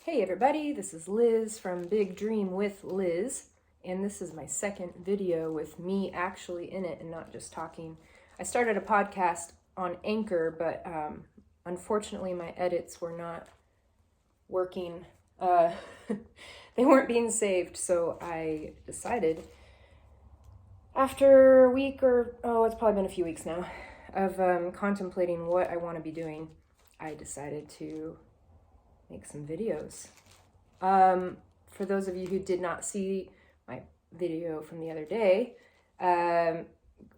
Hey everybody, this is Liz from Big Dream with Liz, and this is my second video with me actually in it and not just talking. I started a podcast on Anchor, but unfortunately my edits were not working. They weren't being saved, so I decided after a week it's probably been a few weeks now, of contemplating what I want to be doing, I decided to make some videos. For those of you who did not see my video from the other day,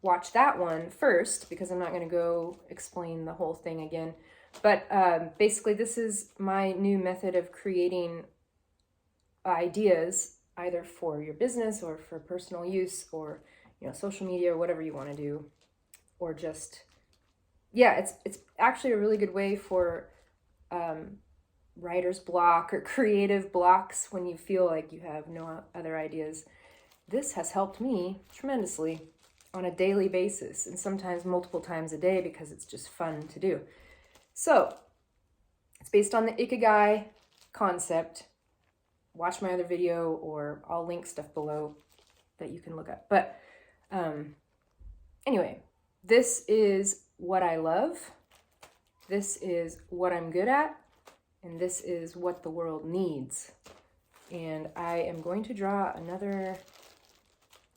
watch that one first because I'm not going to go explain the whole thing again. But basically, this is my new method of creating ideas, either for your business or for personal use, or social media, or whatever you want to do, or just it's actually a really good way for writer's block or creative blocks when you feel like you have no other ideas. This has helped me tremendously on a daily basis, and sometimes multiple times a day, because it's just fun to do. So it's based on the Ikigai concept. Watch my other video, or I'll link stuff below that you can look up. But anyway, this is what I love. This is what I'm good at. And this is what the world needs. And I am going to draw a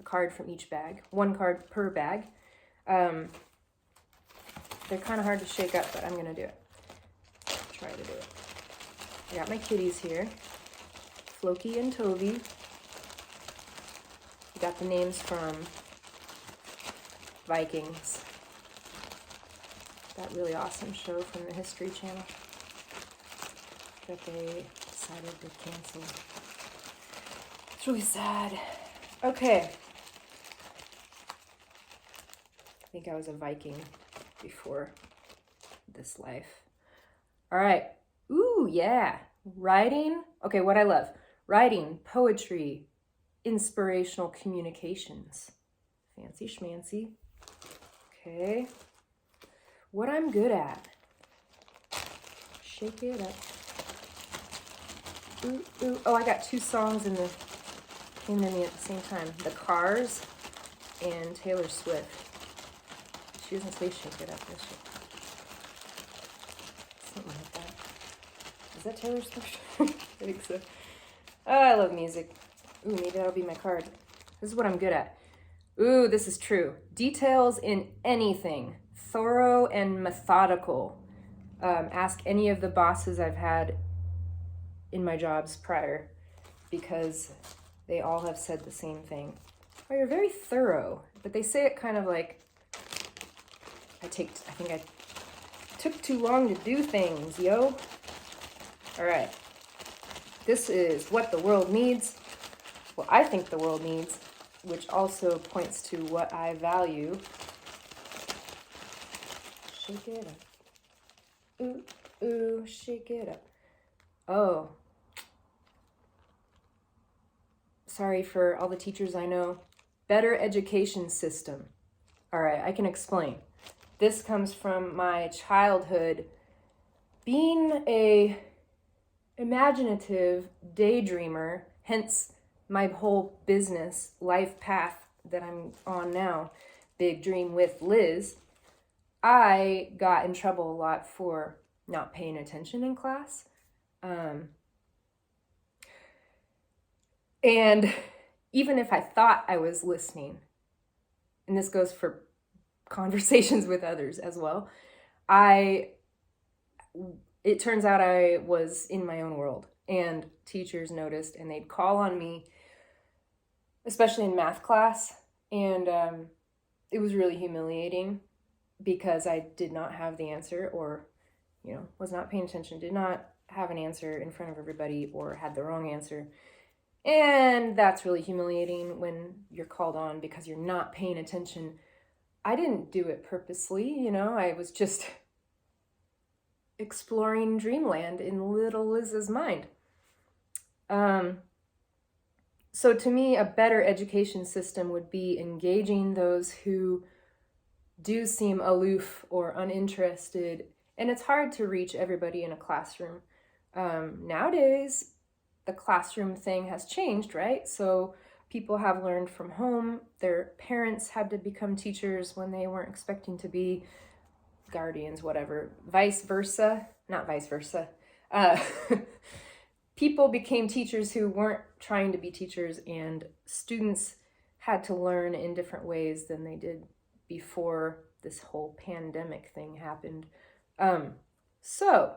card from each bag. One card per bag. They're kind of hard to shake up, but I'm going to do it. Try to do it. I got my kitties here. Floki and Toby. We got the names from Vikings. That really awesome show from the History Channel that they decided to cancel. It's really sad. Okay. I think I was a Viking before this life. All right. Ooh, yeah. Writing. Okay, what I love. Writing, poetry, inspirational communications. Fancy schmancy. Okay. What I'm good at. Shake it up. Ooh, ooh. Oh, I got two songs came to me at the same time. The Cars and Taylor Swift. She doesn't say shake it up, does she? Something like that. Is that Taylor Swift? I think so. Oh, I love music. Ooh, maybe that'll be my card. This is what I'm good at. Ooh, this is true. Details in anything. Thorough and methodical. Ask any of the bosses I've had in my jobs prior, because they all have said the same thing. Oh, you're very thorough, but they say it kind of like, I think I took too long to do things, yo. All right. This is what the world needs. What I think the world needs, which also points to what I value. Shake it up. Ooh, ooh, shake it up. Oh. Sorry for all the teachers I know. Better education system. All right, I can explain. This comes from my childhood. Being a imaginative daydreamer, hence my whole business life path that I'm on now, Big Dream with Liz, I got in trouble a lot for not paying attention in class. And even if I thought I was listening, and this goes for conversations with others as well, it turns out I was in my own world, and teachers noticed, and they'd call on me, especially in math class, and it was really humiliating because I did not have the answer, or was not paying attention, did not have an answer in front of everybody, or had the wrong answer. And that's really humiliating when you're called on because you're not paying attention. I didn't do it purposely, I was just exploring dreamland in little Liz's mind. So to me, a better education system would be engaging those who do seem aloof or uninterested. And it's hard to reach everybody in a classroom. Nowadays, the classroom thing has changed, right? So people have learned from home. Their parents had to become teachers when they weren't expecting to be, guardians, whatever. Vice versa, not vice versa. Uh, people became teachers who weren't trying to be teachers, and students had to learn in different ways than they did before this whole pandemic thing happened. So,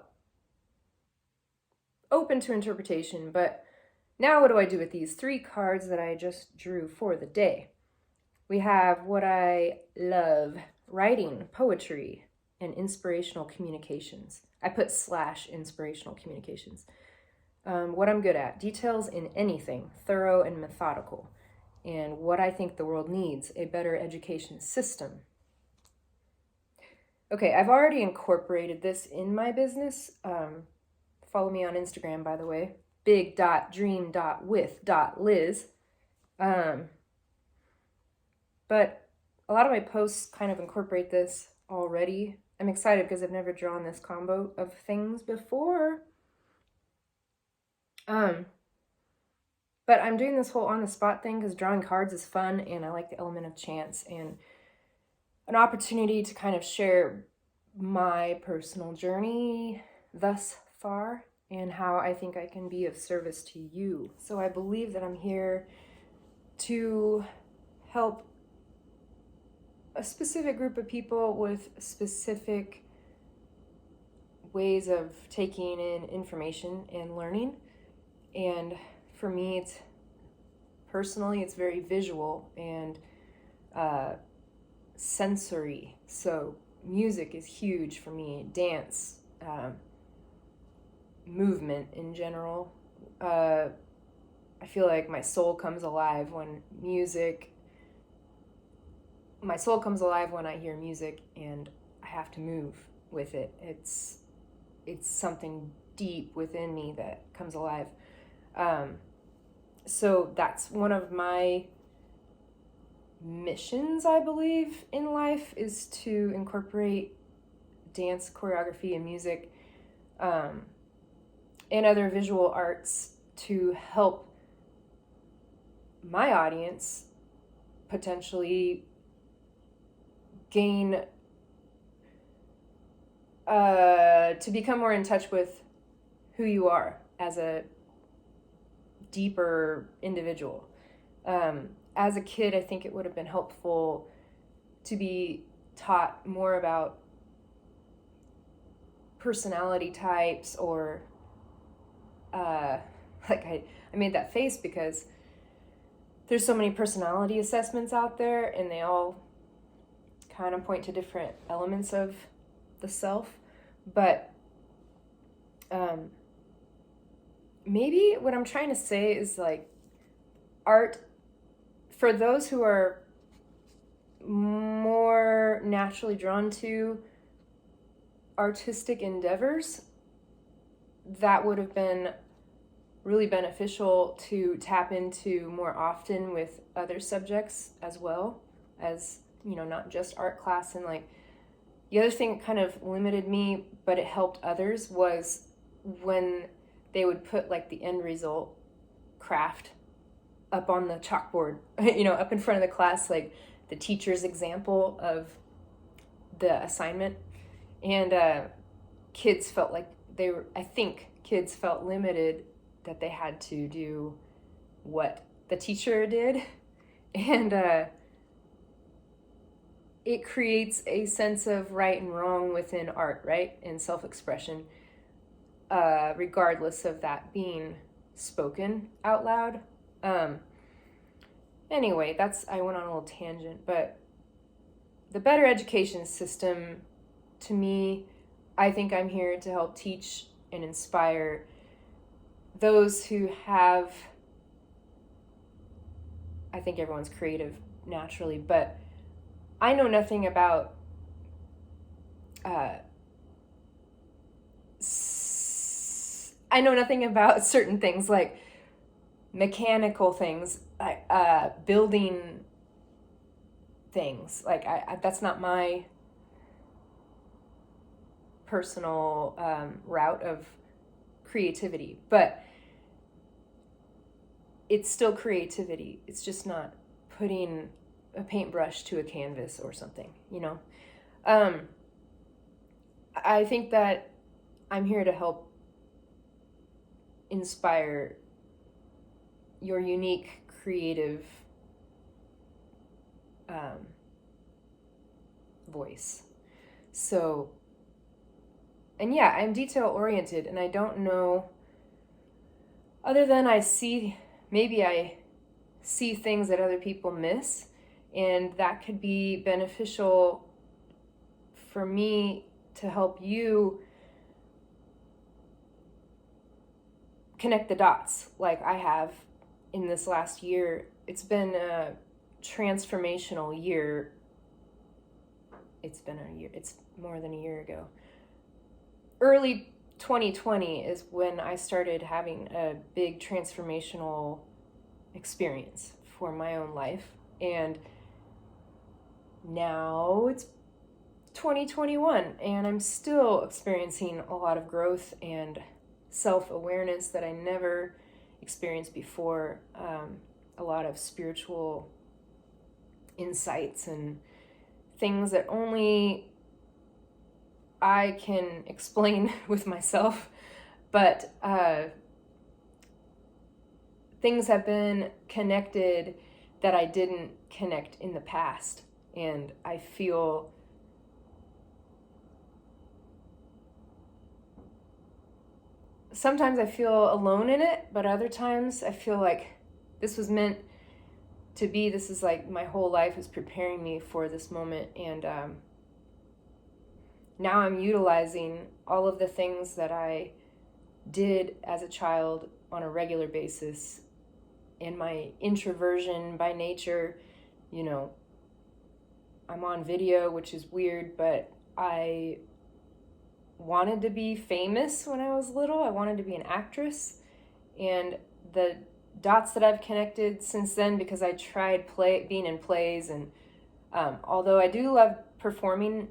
open to interpretation, but now what do I do with these 3 cards that I just drew for the day? We have what I love, writing, poetry, and inspirational communications. I put / inspirational communications. What I'm good at, details in anything, thorough and methodical. And what I think the world needs, a better education system. Okay, I've already incorporated this in my business. Follow me on Instagram, by the way, big.dream.with.liz. But a lot of my posts kind of incorporate this already. I'm excited because I've never drawn this combo of things before. But I'm doing this whole on the spot thing because drawing cards is fun, and I like the element of chance and an opportunity to kind of share my personal journey thus far and how I think I can be of service to you. So I believe that I'm here to help a specific group of people with specific ways of taking in information and learning. And for me, it's very visual and sensory. So music is huge for me, dance, movement in general. I feel like my soul comes alive when I hear music, and I have to move with it. It's something deep within me that comes alive. So that's one of my missions, I believe, in life, is to incorporate dance, choreography, and music, and other visual arts to help my audience potentially gain, to become more in touch with who you are as a deeper individual. As a kid, I think it would have been helpful to be taught more about personality types, or I made that face because there's so many personality assessments out there, and they all kind of point to different elements of the self. But maybe what I'm trying to say is, like, art, for those who are more naturally drawn to artistic endeavors, that would have been really beneficial to tap into more often with other subjects as well, as, not just art class. And like, the other thing that kind of limited me, but it helped others, was when they would put like the end result craft up on the chalkboard, up in front of the class, like the teacher's example of the assignment. And kids felt like kids felt limited, that they had to do what the teacher did. And it creates a sense of right and wrong within art, right? And self-expression, regardless of that being spoken out loud. Anyway, I went on a little tangent, but the better education system, to me, I think I'm here to help teach and inspire those who have, I think everyone's creative naturally, but I know nothing about certain things, like mechanical things, building things. Like, that's not my personal route of creativity, but it's still creativity. It's just not putting a paintbrush to a canvas or something, you know? I think that I'm here to help inspire your unique creative voice. So, and yeah, I'm detail oriented, and I don't know, other than I see things that other people miss, and that could be beneficial for me to help you connect the dots like I have in this last year. It's been a transformational year. It's more than a year ago. Early 2020 is when I started having a big transformational experience for my own life. And now it's 2021 and I'm still experiencing a lot of growth and self-awareness that I never experienced before. A lot of spiritual insights and things that only I can explain with myself, but things have been connected that I didn't connect in the past, and I feel sometimes I feel alone in it, but other times I feel like this was meant to be. This is like my whole life is preparing me for this moment, and now I'm utilizing all of the things that I did as a child on a regular basis. And my introversion by nature, you know, I'm on video, which is weird, but I wanted to be famous when I was little. I wanted to be an actress. And the dots that I've connected since then, because I tried being in plays, and although I do love performing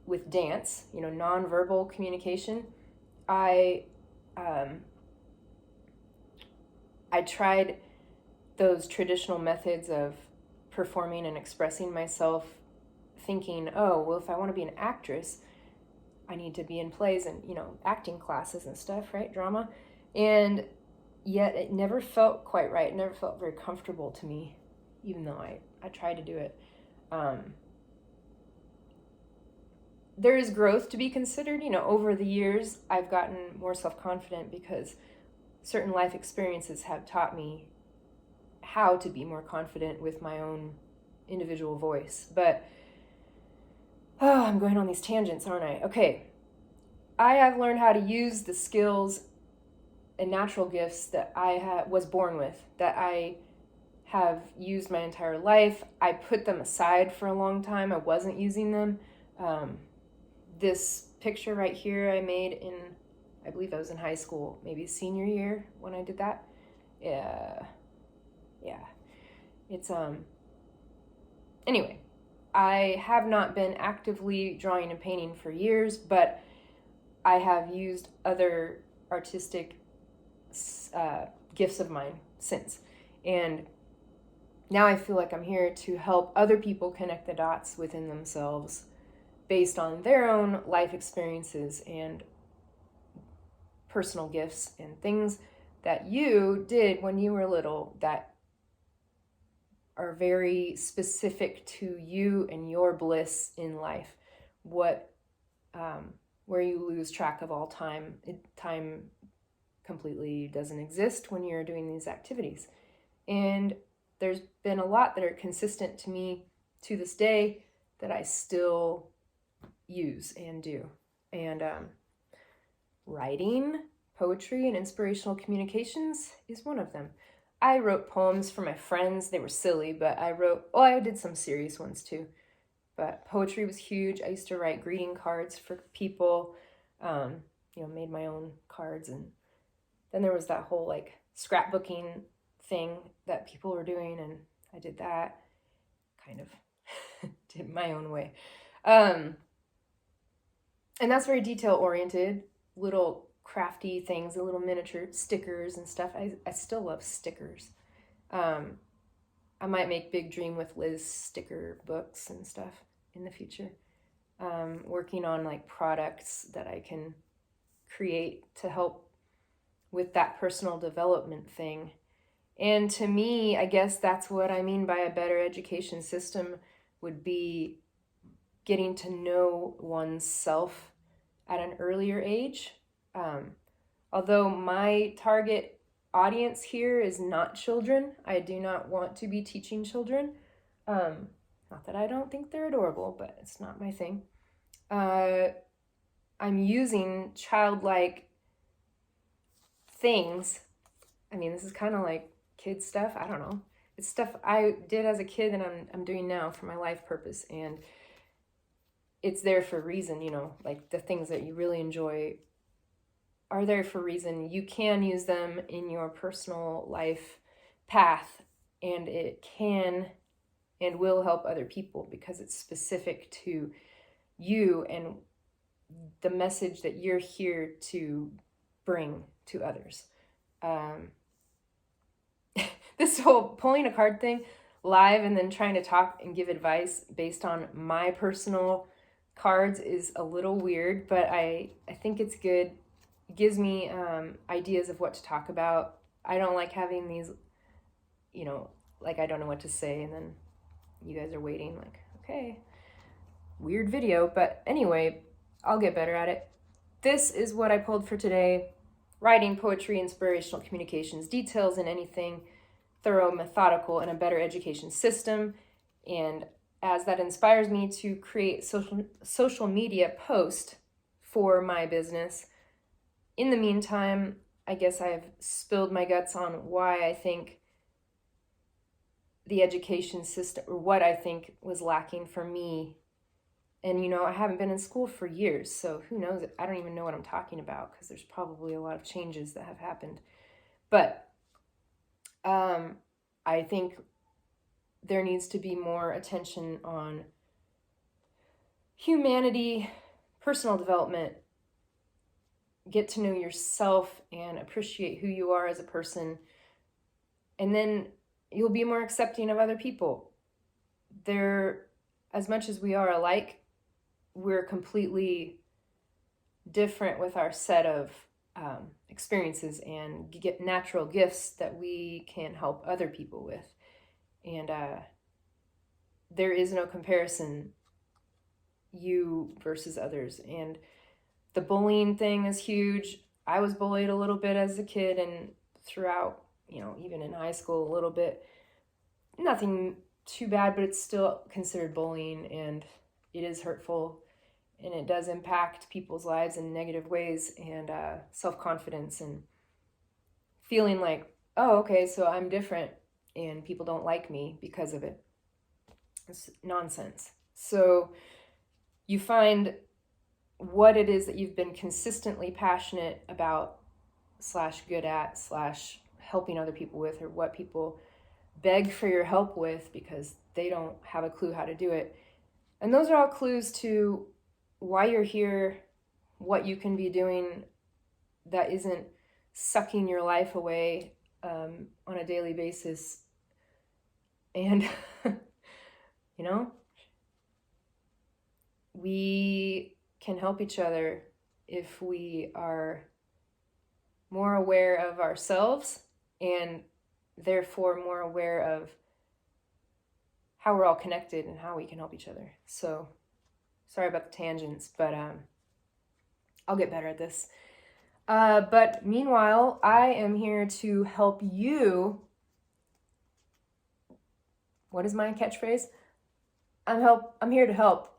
with dance, you know, nonverbal communication, I tried those traditional methods of performing and expressing myself, thinking, oh, well, if I want to be an actress, I need to be in plays and, you know, acting classes and stuff, right? Drama. And yet it never felt quite right. It never felt very comfortable to me, even though I tried to do it. There is growth to be considered. You know, over the years, I've gotten more self-confident because certain life experiences have taught me how to be more confident with my own individual voice. But, I'm going on these tangents, aren't I? Okay. I have learned how to use the skills and natural gifts that I was born with, that I have used my entire life. I put them aside for a long time. I wasn't using them. This picture right here I made I believe I was in high school, maybe senior year when I did that. Yeah. It's, anyway, I have not been actively drawing and painting for years, but I have used other artistic gifts of mine since. And now I feel like I'm here to help other people connect the dots within themselves based on their own life experiences and personal gifts and things that you did when you were little that are very specific to you and your bliss in life. Where you lose track of all time. Time completely doesn't exist when you're doing these activities. And there's been a lot that are consistent to me to this day that I still use and do. And writing, poetry, and inspirational communications is one of them. I wrote poems for my friends. They were silly, but I did some serious ones too. But poetry was huge. I used to write greeting cards for people, made my own cards. And then there was that whole like scrapbooking thing that people were doing, and I did that, kind of did my own way. And that's very detail oriented, little crafty things, the little miniature stickers and stuff. I still love stickers. I might make Big Dream with Liz sticker books and stuff in the future. Working on like products that I can create to help with that personal development thing. And to me, I guess that's what I mean by a better education system would be getting to know oneself at an earlier age. Although my target audience here is not children, I do not want to be teaching children. Not that I don't think they're adorable, but it's not my thing. I'm using childlike things. I mean, this is kind of like kid stuff. I don't know. It's stuff I did as a kid and I'm doing now for my life purpose. And it's there for a reason, you know, like the things that you really enjoy are there for a reason. You can use them in your personal life path, and it can and will help other people because it's specific to you and the message that you're here to bring to others. This whole pulling a card thing live and then trying to talk and give advice based on my personal cards is a little weird, but I think it's good. It gives me ideas of what to talk about. I don't like having these, you know, like I don't know what to say and then you guys are waiting like, okay, weird video. But anyway, I'll get better at it. This is what I pulled for today. Writing, poetry, inspirational communications, details in anything, thorough, methodical, and a better education system. And as that inspires me to create social media post for my business. In the meantime, I guess I've spilled my guts on why I think the education system, or what I think was lacking for me. And, you know, I haven't been in school for years, so who knows? I don't even know what I'm talking about because there's probably a lot of changes that have happened. But I think there needs to be more attention on humanity, personal development, get to know yourself and appreciate who you are as a person. And then you'll be more accepting of other people. As much as we are alike, we're completely different with our set of experiences and get natural gifts that we can help other people with. And there is no comparison, you versus others. And the bullying thing is huge. I was bullied a little bit as a kid and throughout, you know, even in high school a little bit. Nothing too bad, but it's still considered bullying and it is hurtful and it does impact people's lives in negative ways and self-confidence and feeling like, oh, okay, so I'm different and people don't like me because of it. It's nonsense. So you find what it is that you've been consistently passionate about / good at / helping other people with, or what people beg for your help with because they don't have a clue how to do it. And those are all clues to why you're here, what you can be doing that isn't sucking your life away on a daily basis. And, you know, we can help each other if we are more aware of ourselves and therefore more aware of how we're all connected and how we can help each other. So sorry about the tangents, but I'll get better at this. But meanwhile, I am here to help you. What is my catchphrase? I'm here to help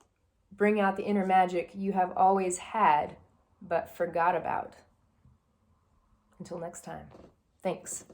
bring out the inner magic you have always had but forgot about. Until next time. Thanks.